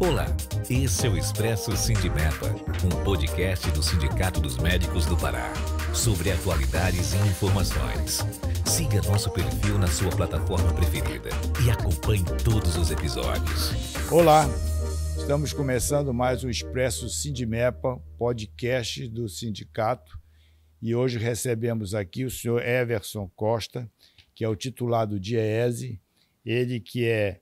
Olá, esse é o Expresso Sindimepa, um podcast do Sindicato dos Médicos do Pará, sobre atualidades e informações. Siga nosso perfil na sua plataforma preferida e acompanhe todos os episódios. Olá, estamos começando mais um Expresso Sindimepa, podcast do sindicato, e hoje recebemos aqui o senhor Everson Costa, que é o titular do DIEESE, ele que é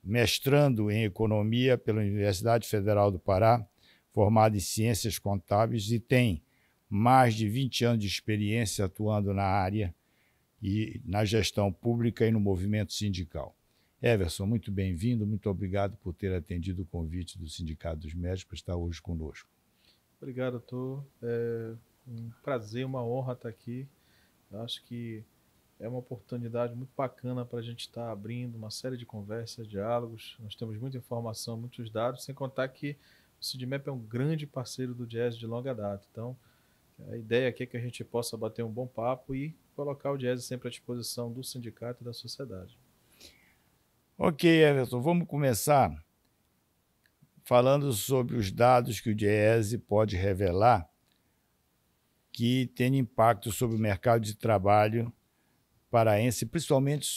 mestrando em Economia pela Universidade Federal do Pará, formado em Ciências Contábeis e tem mais de 20 anos de experiência atuando na área e na gestão pública e no movimento sindical. Everson, muito bem-vindo, muito obrigado por ter atendido o convite do Sindicato dos Médicos para estar hoje conosco. Obrigado, doutor. É um prazer, uma honra estar aqui. Eu acho que é uma oportunidade muito bacana para a gente estar abrindo uma série de conversas, diálogos. Nós temos muita informação, muitos dados, sem contar que o Sindimep é um grande parceiro do DIEESE de longa data. Então, a ideia aqui é que a gente possa bater um bom papo e colocar o DIEESE sempre à disposição do sindicato e da sociedade. Ok, Everton, vamos começar falando sobre os dados que o DIEESE pode revelar que tem impacto sobre o mercado de trabalho paraense, principalmente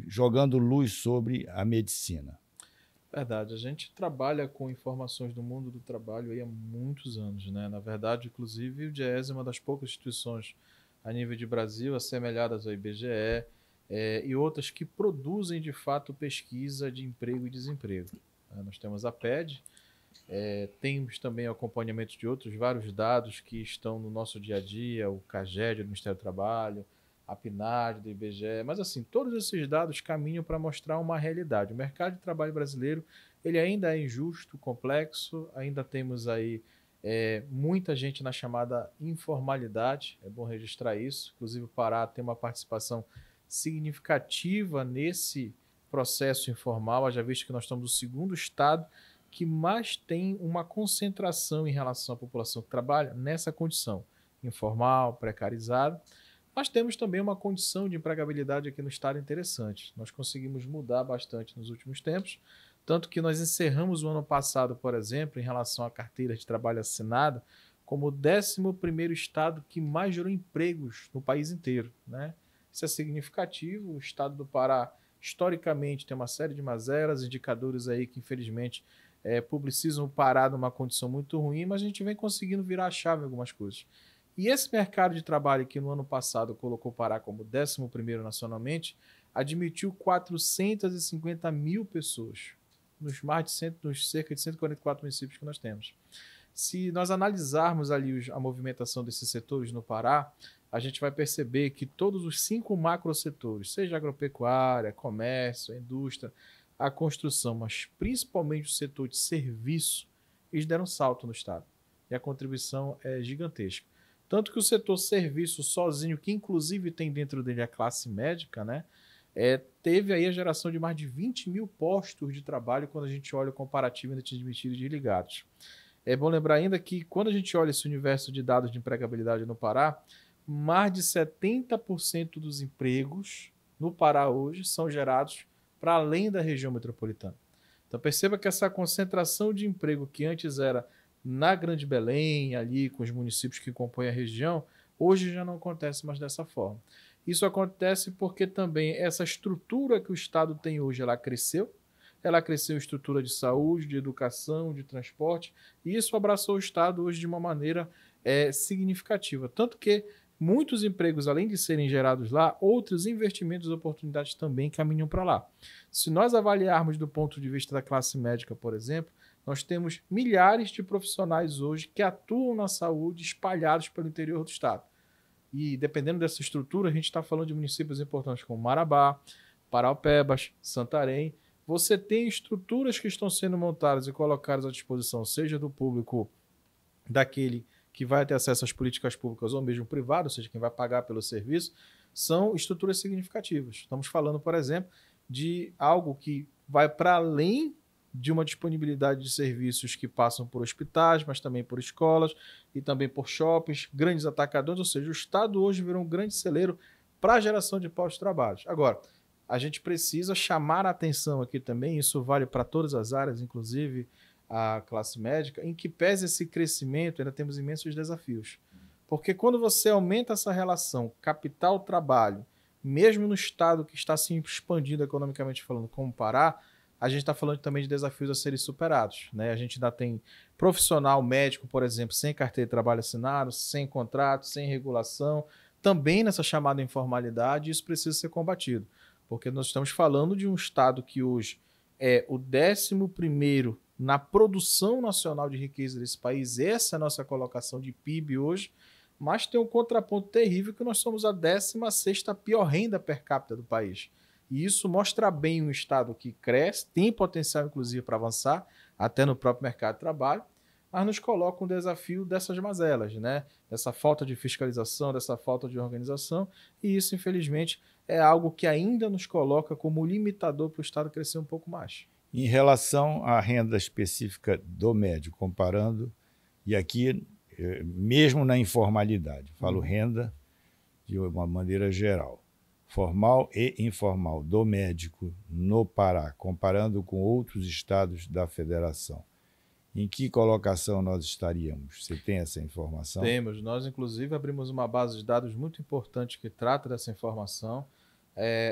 jogando luz sobre a medicina. Verdade, a gente trabalha com informações do mundo do trabalho aí há muitos anos, né? Na verdade, inclusive, o DIEESE é uma das poucas instituições a nível de Brasil, assemelhadas ao IBGE, e outras que produzem, de fato, pesquisa de emprego e desemprego. Nós temos a PED, temos também o acompanhamento de outros vários dados que estão no nosso dia a dia, o CAGED do Ministério do Trabalho, a PNAD do IBGE, mas assim, todos esses dados caminham para mostrar uma realidade. O mercado de trabalho brasileiro, ele ainda é injusto, complexo, ainda temos aí muita gente na chamada informalidade, é bom registrar isso, inclusive o Pará tem uma participação significativa nesse processo informal, já visto que nós estamos no segundo estado que mais tem uma concentração em relação à população que trabalha nessa condição informal, precarizada. Nós temos também uma condição de empregabilidade aqui no estado interessante. Nós conseguimos mudar bastante nos últimos tempos, tanto que nós encerramos o ano passado, por exemplo, em relação à carteira de trabalho assinada, como o 11º estado que mais gerou empregos no país inteiro, né? Isso é significativo. O estado do Pará, historicamente, tem uma série de mazelas, indicadores aí que, infelizmente, publicizam o Pará numa condição muito ruim, mas a gente vem conseguindo virar a chave em algumas coisas. E esse mercado de trabalho que no ano passado colocou o Pará como 11º nacionalmente, admitiu 450 mil pessoas nos cerca de 144 municípios que nós temos. Se nós analisarmos ali a movimentação desses setores no Pará, a gente vai perceber que todos os 5 macrosetores, seja agropecuária, comércio, a indústria, a construção, mas principalmente o setor de serviço, eles deram salto no estado. E a contribuição é gigantesca. Tanto que o setor serviço sozinho, que inclusive tem dentro dele a classe médica, né, teve aí a geração de mais de 20 mil postos de trabalho quando a gente olha o comparativo entre admitidos e desligados. É bom lembrar ainda que quando a gente olha esse universo de dados de empregabilidade no Pará, mais de 70% dos empregos no Pará hoje são gerados para além da região metropolitana. Então perceba que essa concentração de emprego que antes era na Grande Belém, ali com os municípios que compõem a região, hoje já não acontece mais dessa forma. Isso acontece porque também essa estrutura que o Estado tem hoje, ela cresceu em estrutura de saúde, de educação, de transporte, e isso abraçou o Estado hoje de uma maneira significativa. Tanto que muitos empregos, além de serem gerados lá, outros investimentos e oportunidades também caminham para lá. Se nós avaliarmos do ponto de vista da classe médica, por exemplo, nós temos milhares de profissionais hoje que atuam na saúde espalhados pelo interior do estado. E dependendo dessa estrutura, a gente está falando de municípios importantes como Marabá, Paraupebas, Santarém. Você tem estruturas que estão sendo montadas e colocadas à disposição, seja do público, daquele que vai ter acesso às políticas públicas ou mesmo privado, ou seja, quem vai pagar pelo serviço, são estruturas significativas. Estamos falando, por exemplo, de algo que vai para além de uma disponibilidade de serviços que passam por hospitais, mas também por escolas e também por shoppings, grandes atacadores, ou seja, o Estado hoje virou um grande celeiro para a geração de postos de trabalho. Agora, a gente precisa chamar a atenção aqui também, isso vale para todas as áreas, inclusive a classe médica, em que pese esse crescimento, ainda temos imensos desafios. Porque quando você aumenta essa relação capital-trabalho, mesmo no estado que está se expandindo economicamente falando, como o Pará, a gente está falando também de desafios a serem superados, né? A gente ainda tem profissional médico, por exemplo, sem carteira de trabalho assinado, sem contrato, sem regulação, também nessa chamada informalidade, isso precisa ser combatido. Porque nós estamos falando de um estado que hoje é o 11º na produção nacional de riqueza desse país, essa é a nossa colocação de PIB hoje, mas tem um contraponto terrível que nós somos a 16ª pior renda per capita do país. E isso mostra bem um estado que cresce, tem potencial inclusive para avançar, até no próprio mercado de trabalho, mas nos coloca um desafio dessas mazelas, né? Dessa falta de fiscalização, dessa falta de organização, e isso infelizmente é algo que ainda nos coloca como limitador para o estado crescer um pouco mais. Em relação à renda específica do médico, comparando, e aqui, mesmo na informalidade, falo renda de uma maneira geral, formal e informal do médico no Pará, comparando com outros estados da federação, em que colocação nós estaríamos? Você tem essa informação? Temos. Nós, inclusive, abrimos uma base de dados muito importante que trata dessa informação.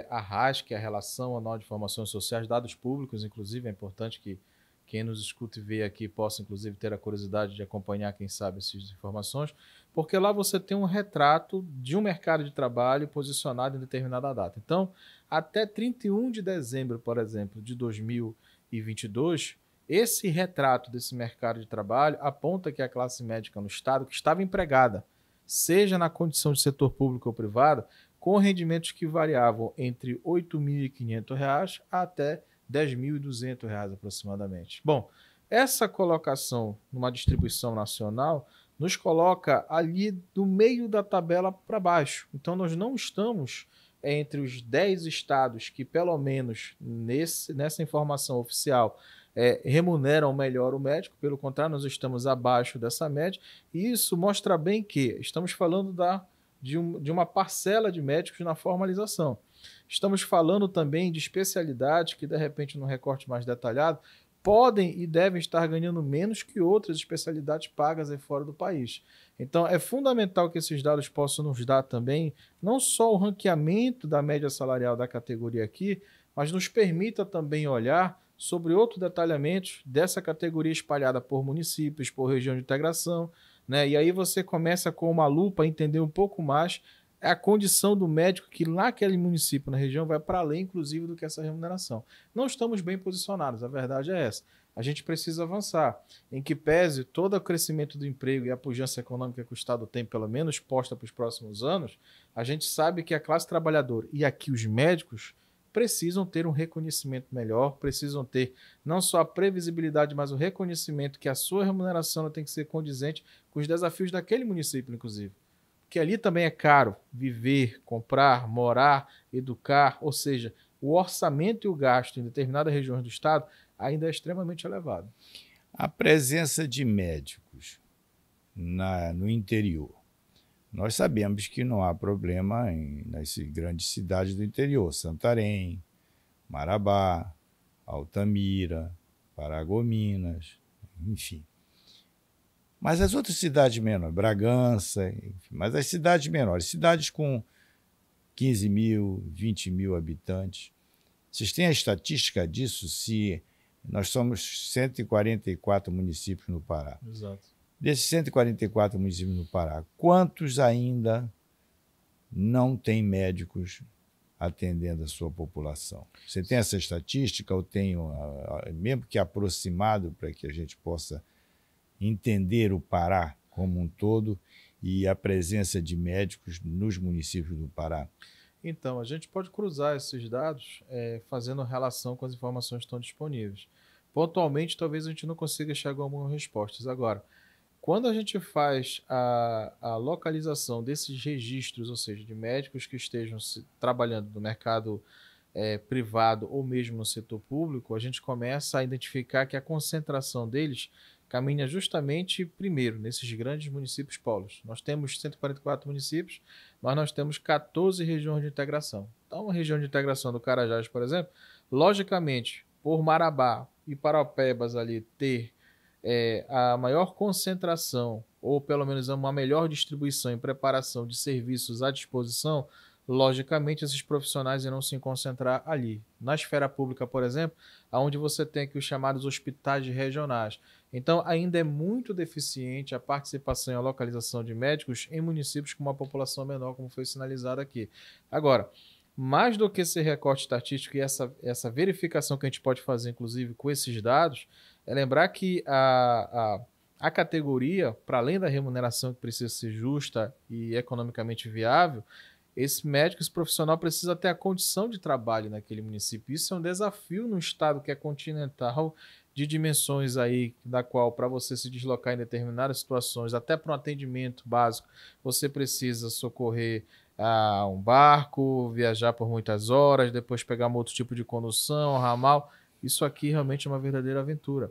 A RAS, que é a Relação Anual de Informações Sociais, dados públicos, inclusive, é importante que quem nos escuta e vê aqui possa, inclusive, ter a curiosidade de acompanhar, quem sabe, essas informações, porque lá você tem um retrato de um mercado de trabalho posicionado em determinada data. Então, até 31 de dezembro, por exemplo, de 2022, esse retrato desse mercado de trabalho aponta que a classe médica no estado, que estava empregada, seja na condição de setor público ou privado, com rendimentos que variavam entre R$ 8.500 até R$ 10.200 aproximadamente. Bom, essa colocação numa distribuição nacional nos coloca ali do meio da tabela para baixo. Então, nós não estamos entre os 10 estados que, pelo menos nessa informação oficial, remuneram melhor o médico. Pelo contrário, nós estamos abaixo dessa média. E isso mostra bem que estamos falando de uma parcela de médicos na formalização. Estamos falando também de especialidades que, de repente, num recorte mais detalhado, podem e devem estar ganhando menos que outras especialidades pagas aí fora do país. Então, é fundamental que esses dados possam nos dar também, não só o ranqueamento da média salarial da categoria aqui, mas nos permita também olhar sobre outros detalhamentos dessa categoria espalhada por municípios, por região de integração, né? E aí você começa com uma lupa a entender um pouco mais a condição do médico que lá naquele município, na região, vai para além, inclusive, do que essa remuneração. Não estamos bem posicionados, a verdade é essa. A gente precisa avançar, em que pese todo o crescimento do emprego e a pujança econômica que o Estado tem, pelo menos posta para os próximos anos, a gente sabe que a classe trabalhadora e aqui os médicos precisam ter um reconhecimento melhor, precisam ter não só a previsibilidade, mas o reconhecimento que a sua remuneração tem que ser condizente com os desafios daquele município, inclusive. Porque ali também é caro viver, comprar, morar, educar, ou seja, o orçamento e o gasto em determinadas regiões do estado ainda é extremamente elevado. A presença de médicos no interior. Nós sabemos que não há problema nas grandes cidades do interior, Santarém, Marabá, Altamira, Paragominas, enfim. Mas as outras cidades menores, Bragança, enfim, mas as cidades menores, cidades com 15 mil, 20 mil habitantes, vocês têm a estatística disso? Se nós somos 144 municípios no Pará. Exato. Desses 144 municípios no Pará, quantos ainda não têm médicos atendendo a sua população? Você tem essa estatística ou tem, mesmo que aproximado, para que a gente possa entender o Pará como um todo e a presença de médicos nos municípios do Pará? Então, a gente pode cruzar esses dados fazendo relação com as informações que estão disponíveis. Pontualmente, talvez a gente não consiga chegar a algumas respostas. Agora, quando a gente faz a localização desses registros, ou seja, de médicos que estejam trabalhando no mercado privado ou mesmo no setor público, a gente começa a identificar que a concentração deles caminha justamente, primeiro, nesses grandes municípios polos. Nós temos 144 municípios, mas nós temos 14 regiões de integração. Então, a região de integração do Carajás, por exemplo, logicamente, por Marabá e Paraupebas ali ter a maior concentração, ou pelo menos uma melhor distribuição e preparação de serviços à disposição, logicamente esses profissionais irão se concentrar ali. Na esfera pública, por exemplo, onde você tem aqui os chamados hospitais regionais. Então, ainda é muito deficiente a participação e a localização de médicos em municípios com uma população menor, como foi sinalizado aqui. Agora, mais do que esse recorte estatístico e essa verificação que a gente pode fazer, inclusive, com esses dados, é lembrar que a categoria, para além da remuneração que precisa ser justa e economicamente viável, esse médico, esse profissional precisa ter a condição de trabalho naquele município. Isso é um desafio no estado que é continental, de dimensões aí, da qual, para você se deslocar em determinadas situações, até para um atendimento básico, você precisa socorrer a um barco, viajar por muitas horas, depois pegar um outro tipo de condução, ramal. Isso aqui realmente é uma verdadeira aventura.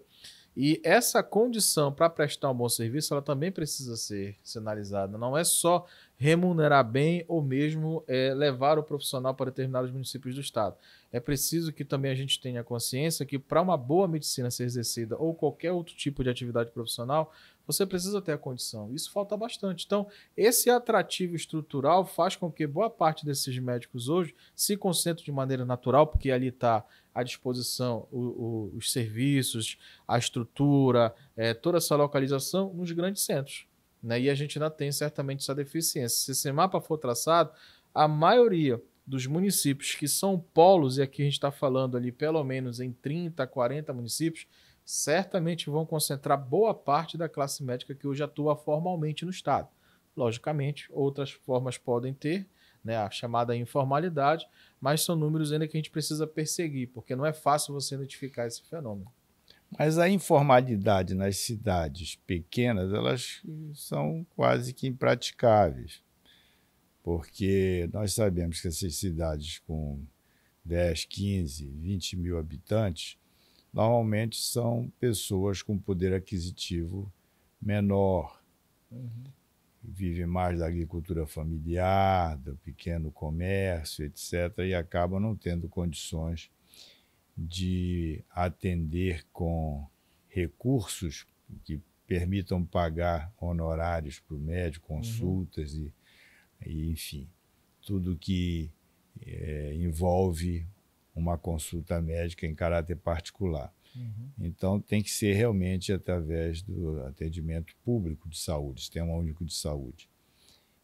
E essa condição para prestar um bom serviço, ela também precisa ser sinalizada. Não é só remunerar bem ou mesmo levar o profissional para determinados municípios do estado. É preciso que também a gente tenha consciência que para uma boa medicina ser exercida ou qualquer outro tipo de atividade profissional, você precisa ter a condição. Isso falta bastante. Então, esse atrativo estrutural faz com que boa parte desses médicos hoje se concentrem de maneira natural, porque ali está à disposição os serviços, a estrutura, toda essa localização nos grandes centros. Né? E a gente ainda tem certamente essa deficiência. Se esse mapa for traçado, a maioria dos municípios que são polos, e aqui a gente está falando ali pelo menos em 30, 40 municípios, certamente vão concentrar boa parte da classe médica que hoje atua formalmente no estado. Logicamente, outras formas podem ter, né, a chamada informalidade, mas são números ainda que a gente precisa perseguir, porque não é fácil você identificar esse fenômeno. Mas a informalidade nas cidades pequenas, elas são quase que impraticáveis, porque nós sabemos que essas cidades com 10, 15, 20 mil habitantes, normalmente são pessoas com poder aquisitivo menor, vivem mais da agricultura familiar, do pequeno comércio, etc., e acabam não tendo condições de atender com recursos que permitam pagar honorários para o médico, consultas e, enfim, tudo que envolve uma consulta médica em caráter particular. Então, tem que ser realmente através do atendimento público de saúde, Sistema Único de Saúde.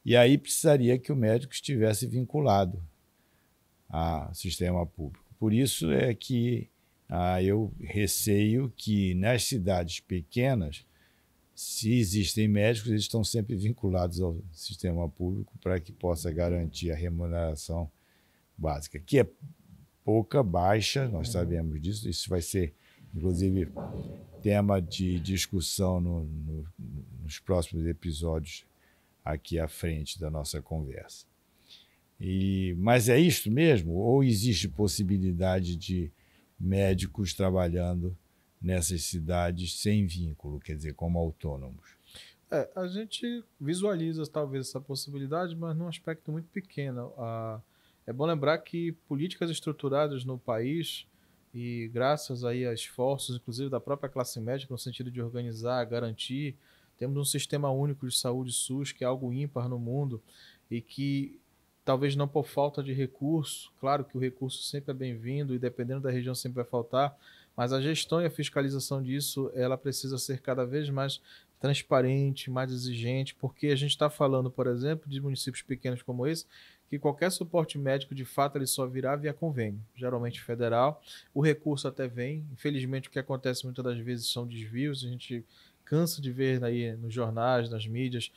E aí precisaria que o médico estivesse vinculado ao sistema público. Por isso é que eu receio que nas cidades pequenas, se existem médicos, eles estão sempre vinculados ao sistema público para que possa garantir a remuneração básica, que é pouca, baixa, nós sabemos disso. Isso vai ser, inclusive, tema de discussão nos próximos episódios aqui à frente da nossa conversa. Mas é isso mesmo? Ou existe possibilidade de médicos trabalhando nessas cidades sem vínculo, quer dizer, como autônomos? A gente visualiza talvez essa possibilidade, mas num aspecto muito pequeno. É bom lembrar que políticas estruturadas no país, e graças aí a esforços, inclusive da própria classe médica, no sentido de organizar, garantir, temos um sistema único de saúde SUS, que é algo ímpar no mundo, e que talvez não por falta de recurso, claro que o recurso sempre é bem-vindo e dependendo da região sempre vai faltar, mas a gestão e a fiscalização disso, ela precisa ser cada vez mais transparente, mais exigente, porque a gente está falando, por exemplo, de municípios pequenos como esse, que qualquer suporte médico, de fato, ele só virá via convênio, geralmente federal. O recurso até vem, infelizmente o que acontece muitas das vezes são desvios, a gente cansa de ver aí nos jornais, nas mídias,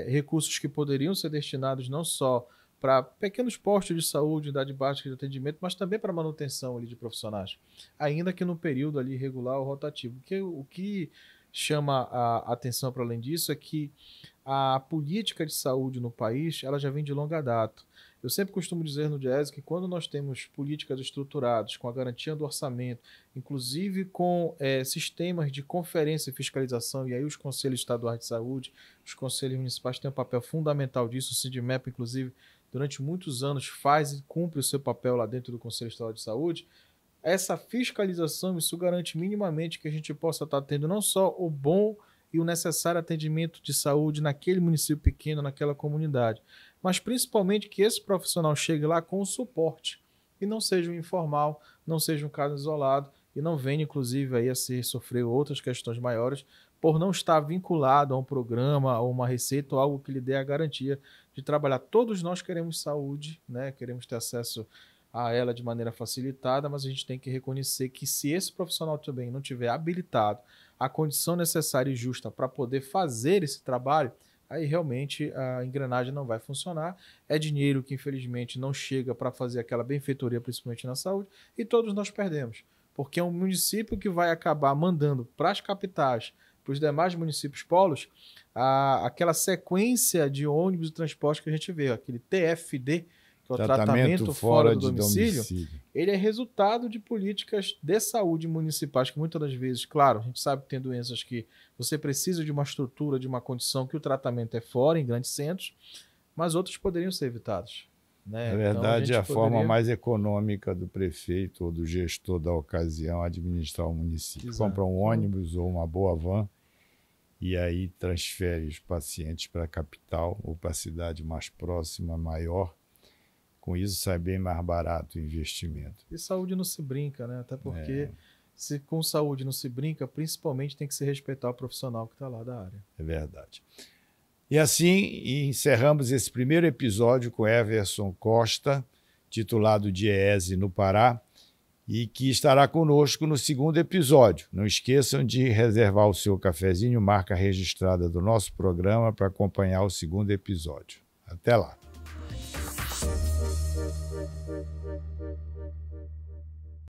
recursos que poderiam ser destinados não só para pequenos postos de saúde, unidade básica de atendimento, mas também para manutenção ali de profissionais, ainda que no período ali regular ou rotativo. O que chama a atenção para além disso é que a política de saúde no país ela já vem de longa data. Eu sempre costumo dizer no Diese que quando nós temos políticas estruturadas, com a garantia do orçamento, inclusive com sistemas de conferência e fiscalização, e aí os conselhos estaduais de saúde, os conselhos municipais têm um papel fundamental disso, o Sindimep, inclusive, durante muitos anos faz e cumpre o seu papel lá dentro do Conselho Estadual de Saúde, essa fiscalização, isso garante minimamente que a gente possa estar tendo não só o bom e o necessário atendimento de saúde naquele município pequeno, naquela comunidade, mas principalmente que esse profissional chegue lá com o suporte e não seja um informal, não seja um caso isolado e não venha, inclusive, aí a sofrer outras questões maiores por não estar vinculado a um programa, a uma receita ou algo que lhe dê a garantia de trabalhar. Todos nós queremos saúde, né? Queremos ter acesso a ela de maneira facilitada, mas a gente tem que reconhecer que se esse profissional também não tiver habilitado a condição necessária e justa para poder fazer esse trabalho, aí realmente a engrenagem não vai funcionar. É dinheiro que infelizmente não chega para fazer aquela benfeitoria, principalmente na saúde, e todos nós perdemos, porque é um município que vai acabar mandando para as capitais, para os demais municípios polos, aquela sequência de ônibus de transporte que a gente vê, aquele TFD, que é o tratamento fora do domicílio, ele é resultado de políticas de saúde municipais que muitas das vezes, claro, a gente sabe que tem doenças que você precisa de uma estrutura, de uma condição que o tratamento é fora, em grandes centros, mas outros poderiam ser evitados. Né? Na verdade, então, a forma mais econômica do prefeito ou do gestor da ocasião é administrar o município. Exato. Compra um ônibus ou uma boa van e aí transfere os pacientes para a capital ou para a cidade mais próxima, maior. Com isso sai bem mais barato o investimento. E saúde não se brinca, né? Até porque se com saúde não se brinca, principalmente tem que se respeitar o profissional que está lá da área. É verdade. E assim encerramos esse primeiro episódio com Everson Costa, titulado DIEESE no Pará, e que estará conosco no segundo episódio. Não esqueçam de reservar o seu cafezinho, marca registrada do nosso programa, para acompanhar o segundo episódio. Até lá!